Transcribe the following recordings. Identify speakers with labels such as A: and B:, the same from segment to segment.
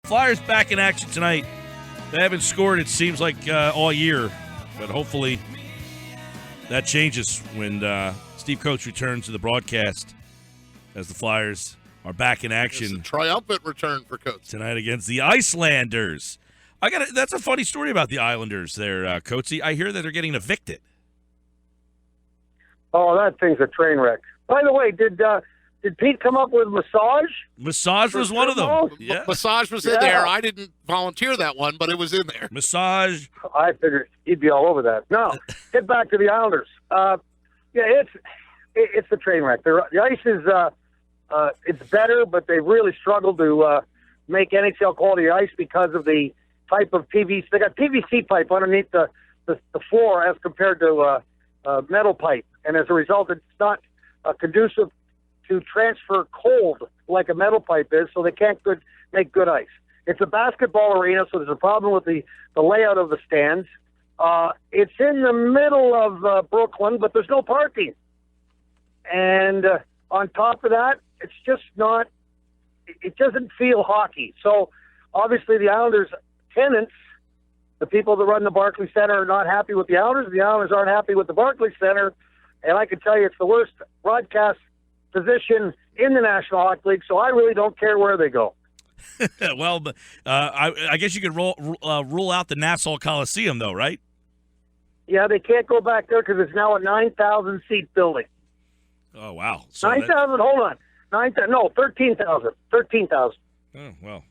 A: Flyers back in action tonight. They haven't scored, it seems like, all year, but hopefully that changes when Steve Coates returns to the broadcast as the Flyers are back in action.
B: It's a triumphant return for Coates
A: tonight against the Icelanders. That's a funny story about the Islanders there, Coatesy. I hear that they're getting evicted.
C: Oh, that thing's a train wreck. By the way, did Pete come up with massage?
A: Massage was one of them.
B: Yeah. Massage was in there. I didn't volunteer that one, but it was in there.
A: Massage.
C: I figured he'd be all over that. No, get back to the Islanders. It's a train wreck. The ice is it's better, but they've really struggled to make NHL quality ice because of the type of PVC. They got PVC pipe underneath the floor as compared to metal pipe, and as a result, it's not conducive to transfer cold like a metal pipe is, so they can't make good ice. It's a basketball arena, so there's a problem with the layout of the stands. It's in the middle of Brooklyn, but there's no parking. And on top of that, it's just not – it doesn't feel hockey. So, obviously, the Islanders' tenants, the people that run the Barclays Center, are not happy with the Islanders. The Islanders aren't happy with the Barclays Center. And I can tell you it's the worst broadcast position in the National Hockey League, so I really don't care where they go.
A: Well, I guess you could rule out the Nassau Coliseum, though, right?
C: Yeah, they can't go back there because it's now a 9,000-seat building.
A: Oh, wow. So
C: 9,000, hold on. 13,000. 13,000.
A: Oh, well.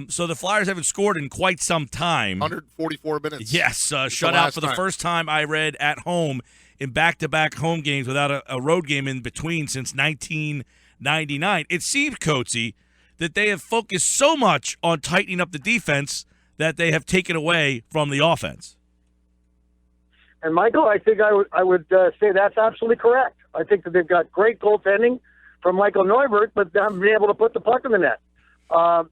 A: So the Flyers haven't scored in quite some time.
B: 144 minutes.
A: Yes, shut out for the first time I read at home in back-to-back home games without a road game in between since 1999. It seems, Coatesy, that they have focused so much on tightening up the defense that they have taken away from the offense.
C: And, Michael, I think I would say that's absolutely correct. I think that they've got great goaltending from Michael Neuvert, but they haven't been able to put the puck in the net. I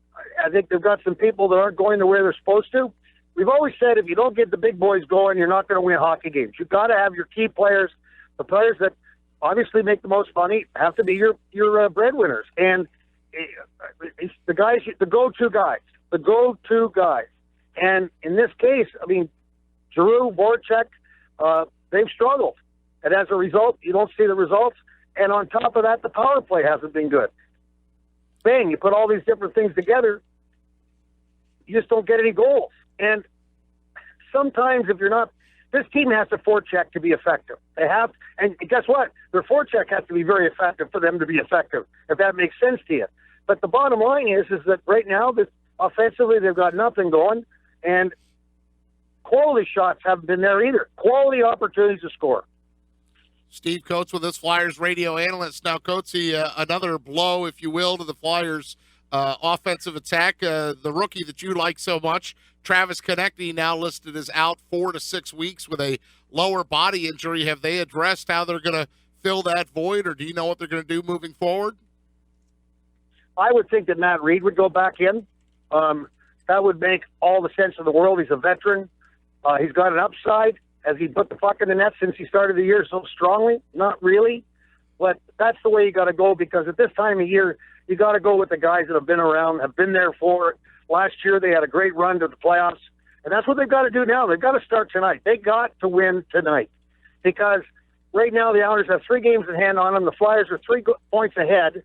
C: think they've got some people that aren't going to where they're supposed to. We've always said if you don't get the big boys going, you're not going to win hockey games. You've got to have your key players, the players that obviously make the most money, have to be your breadwinners. And it's the guys, the go-to guys. And in this case, I mean, Giroux, Voracek, they've struggled. And as a result, you don't see the results. And on top of that, the power play hasn't been good. Bang, you put all these different things together, you just don't get any goals. And sometimes if you're not, this team has to forecheck to be effective. They have, and guess what? Their forecheck has to be very effective for them to be effective, if that makes sense to you. But the bottom line is that right now, this offensively, they've got nothing going, and quality shots haven't been there either. Quality opportunities to score.
B: Steve Coates with us, Flyers radio analyst. Now, Coatesy, another blow, if you will, to the Flyers' offensive attack. The rookie that you like so much, Travis Konecny, now listed as out 4 to 6 weeks with a lower body injury. Have they addressed how they're going to fill that void, or do you know what they're going to do moving forward?
C: I would think that Matt Reed would go back in. That would make all the sense in the world. He's a veteran. He's got an upside. Has he put the puck in the net since he started the year so strongly? Not really. But that's the way you got to go, because at this time of year, you got to go with the guys that have been around, have been there for it. Last year, they had a great run to the playoffs. And that's what they've got to do now. They've got to start tonight. They got to win tonight. Because right now, the Islanders have 3 games in hand on them. The Flyers are 3 points ahead.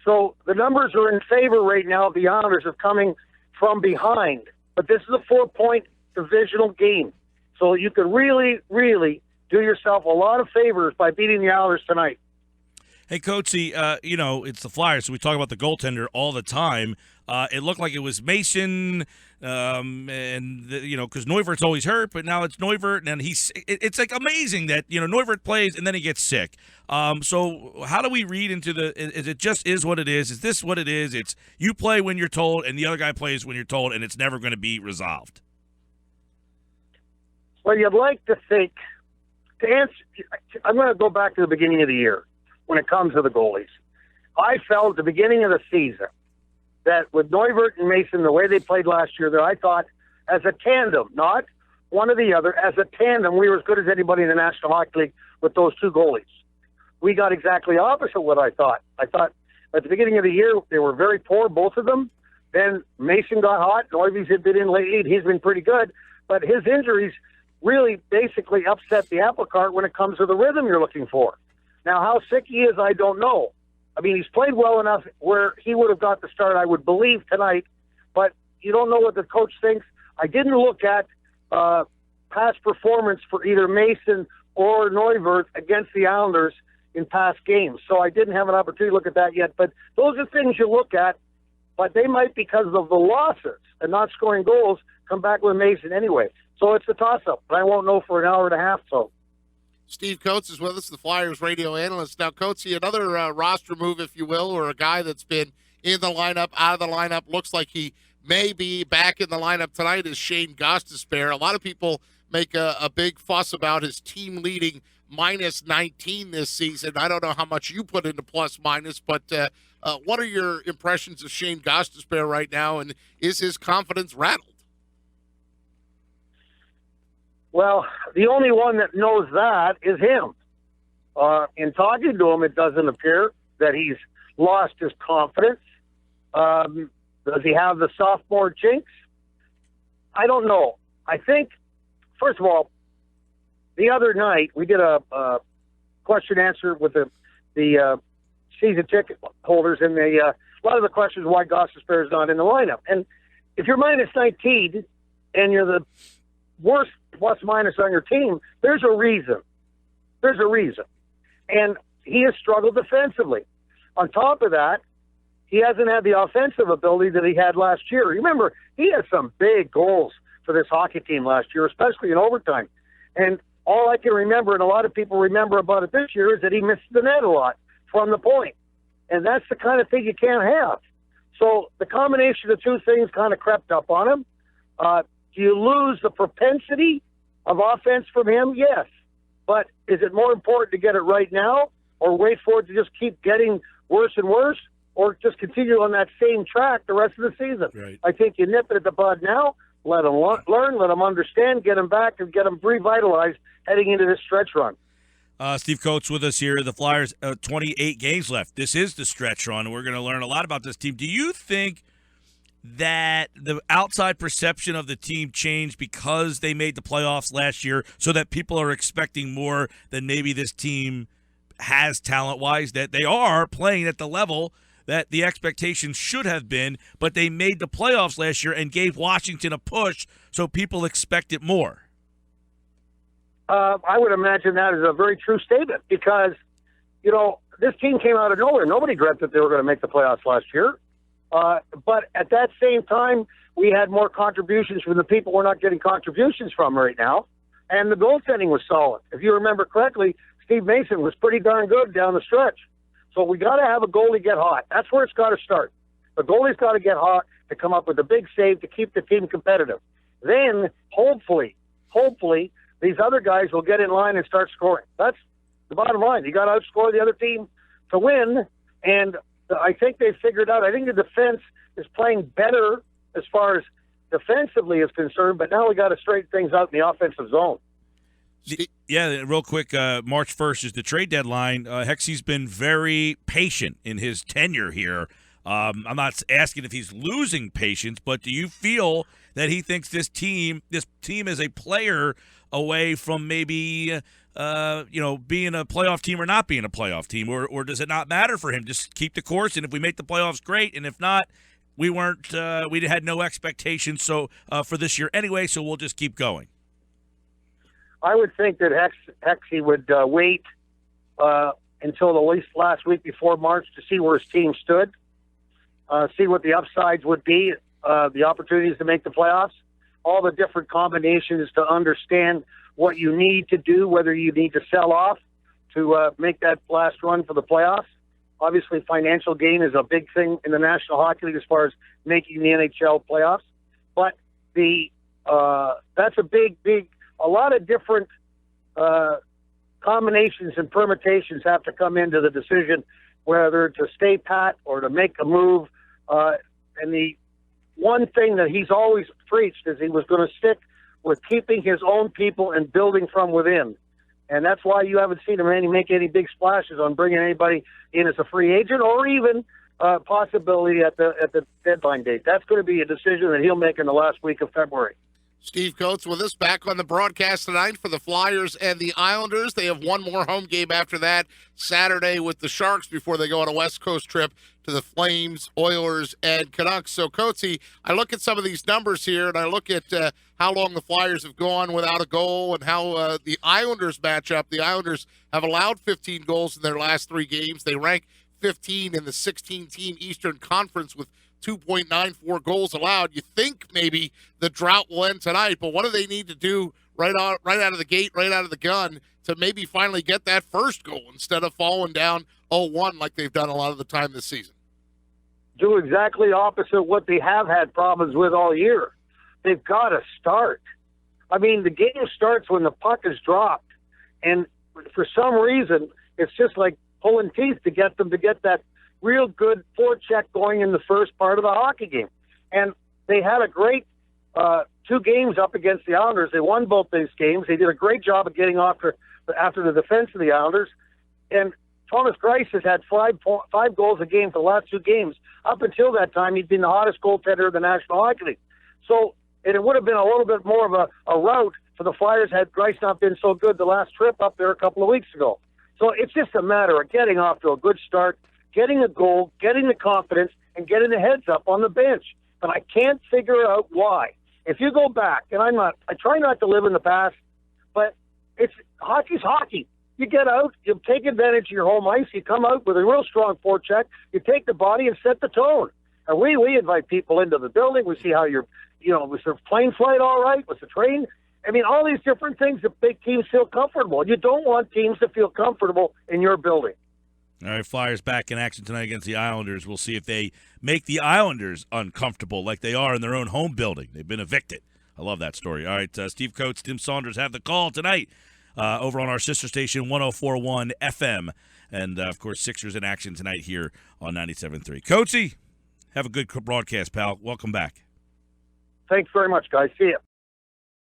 C: So the numbers are in favor right now of the Islanders of coming from behind. But this is a 4-point divisional game. So you could really, really do yourself a lot of favors by beating the Islanders tonight.
A: Hey, Coatesy, it's the Flyers, so we talk about the goaltender all the time. It looked like it was Mason, because Neuvert's always hurt, but now it's Neuvert, and it's like amazing that, Neuvert plays and then he gets sick. So how do we read into is it just is what it is? Is this what it is? It's you play when you're told and the other guy plays when you're told, and it's never going to be resolved.
C: Well, you'd like to think, to answer, I'm going to go back to the beginning of the year when it comes to the goalies. I felt at the beginning of the season that with Neuvert and Mason, the way they played last year, that I thought as a tandem, not one or the other, as a tandem, we were as good as anybody in the National Hockey League with those 2 goalies. We got exactly opposite what I thought. I thought at the beginning of the year, they were very poor, both of them. Then Mason got hot. Neuvies had been in late. He's been pretty good. But his injuries really basically upset the apple cart when it comes to the rhythm you're looking for. Now, how sick he is, I don't know. I mean, he's played well enough where he would have got the start, I would believe, tonight. But you don't know what the coach thinks. I didn't look at past performance for either Mason or Neuwirth against the Islanders in past games. So I didn't have an opportunity to look at that yet. But those are things you look at. But they might, because of the losses and not scoring goals, come back with Mason anyway. So it's a toss-up. But I won't know for an hour and a half. So
B: Steve Coates is with us, the Flyers radio analyst. Now, Coates, another roster move, if you will, or a guy that's been in the lineup, out of the lineup, looks like he may be back in the lineup tonight, is Shane Gostisbehere. A lot of people make a big fuss about his team leading minus 19 this season. I don't know how much you put into plus minus, but what are your impressions of Shane Gostisbehere right now, and is his confidence rattled?
C: Well, the only one that knows that is him. In talking to him, it doesn't appear that he's lost his confidence. Does he have the sophomore jinx? I don't know. I think, first of all, the other night we did a question answer with the season ticket holders, and a lot of the questions why Gostisbehere is not in the lineup. And if you're minus 19 and you're the worst plus minus on your team, there's a reason. There's a reason. And he has struggled defensively. On top of that, he hasn't had the offensive ability that he had last year. Remember, he had some big goals for this hockey team last year, especially in overtime. And all I can remember, and a lot of people remember about it this year, is that he missed the net a lot from the point. And that's the kind of thing you can't have. So the combination of two things kind of crept up on him. Do you lose the propensity of offense from him? Yes. But is it more important to get it right now, or wait for it to just keep getting worse and worse, or just continue on that same track the rest of the season?
A: Right.
C: I think you nip it at the bud now, let him learn, let him understand, get him back, and get him revitalized heading into this stretch run.
A: Steve Coates with us here. The Flyers, 28 games left. This is the stretch run. We're going to learn a lot about this team. Do you think that the outside perception of the team changed because they made the playoffs last year, so that people are expecting more than maybe this team has talent-wise, that they are playing at the level that the expectations should have been, but they made the playoffs last year and gave Washington a push, so people expect it more?
C: I would imagine that is a very true statement because, you know, this team came out of nowhere. Nobody dreamt that they were going to make the playoffs last year. But at that same time, we had more contributions from the people we're not getting contributions from right now. And the goaltending was solid. If you remember correctly, Steve Mason was pretty darn good down the stretch. So we got to have a goalie get hot. That's where it's got to start. The goalie's got to get hot to come up with a big save to keep the team competitive. Then, hopefully, these other guys will get in line and start scoring. That's the bottom line. You got to outscore the other team to win, and I think they've figured out. I think the defense is playing better as far as defensively is concerned, but now we got to straighten things out in the offensive zone.
A: Yeah, real quick, March 1st is the trade deadline. Hexy's been very patient in his tenure here. I'm not asking if he's losing patience, but do you feel that he thinks this team is a player away from maybe being a playoff team or not being a playoff team, or does it not matter for him? Just keep the course, and if we make the playoffs, great, and if not, we had no expectations for this year anyway, so we'll just keep going.
C: I would think that Hexy would wait until at least last week before March to see where his team stood, see what the upsides would be, the opportunities to make the playoffs, all the different combinations to understand what you need to do, whether you need to sell off to make that last run for the playoffs. Obviously, financial gain is a big thing in the National Hockey League as far as making the NHL playoffs. But that's a lot of different combinations and permutations have to come into the decision whether to stay pat or to make a move. And the one thing that he's always preached is he was going to stick with keeping his own people and building from within. And that's why you haven't seen him make any big splashes on bringing anybody in as a free agent or even possibility at the deadline date. That's going to be a decision that he'll make in the last week of February.
B: Steve Coates with us back on the broadcast tonight for the Flyers and the Islanders. They have one more home game after that Saturday with the Sharks before they go on a West Coast trip to the Flames, Oilers, and Canucks. So, Coatesy, I look at some of these numbers here, and I look at how long the Flyers have gone without a goal and how the Islanders match up. The Islanders have allowed 15 goals in their last 3 games. They rank 15 in the 16-team Eastern Conference with 2.94 goals allowed. You think maybe the drought will end tonight, but what do they need to do right out of the gate, right out of the gun, to maybe finally get that first goal instead of falling down 0-1 like they've done a lot of the time this season?
C: Do exactly opposite what they have had problems with all year. They've got to start. I mean, the game starts when the puck is dropped, and for some reason, it's just like pulling teeth to get them to get that real good forecheck going in the first part of the hockey game. And they had a great 2 games up against the Islanders. They won both these games. They did a great job of getting after the defense of the Islanders. And Thomas Greiss has had 5 goals a game for the last 2 games. Up until that time, he'd been the hottest goaltender of the National Hockey League. So it would have been a little bit more of a rout for the Flyers had Greiss not been so good the last trip up there a couple of weeks ago. So it's just a matter of getting off to a good start, getting a goal, getting the confidence, and getting the heads up on the bench. But I can't figure out why. If you go back, and I try not to live in the past, but hockey's hockey. You get out, you take advantage of your home ice, you come out with a real strong forecheck, you take the body and set the tone. And we invite people into the building. We see how was the plane flight all right? Was the train? I mean, all these different things that make teams feel comfortable. You don't want teams to feel comfortable in your building.
A: All right, Flyers back in action tonight against the Islanders. We'll see if they make the Islanders uncomfortable like they are in their own home building. They've been evicted. I love that story. All right, Steve Coates, Tim Saunders have the call tonight over on our sister station, 104.1 FM. And, of course, Sixers in action tonight here on 97.3. Coatesy, have a good broadcast, pal. Welcome back.
C: Thanks very much, guys. See you.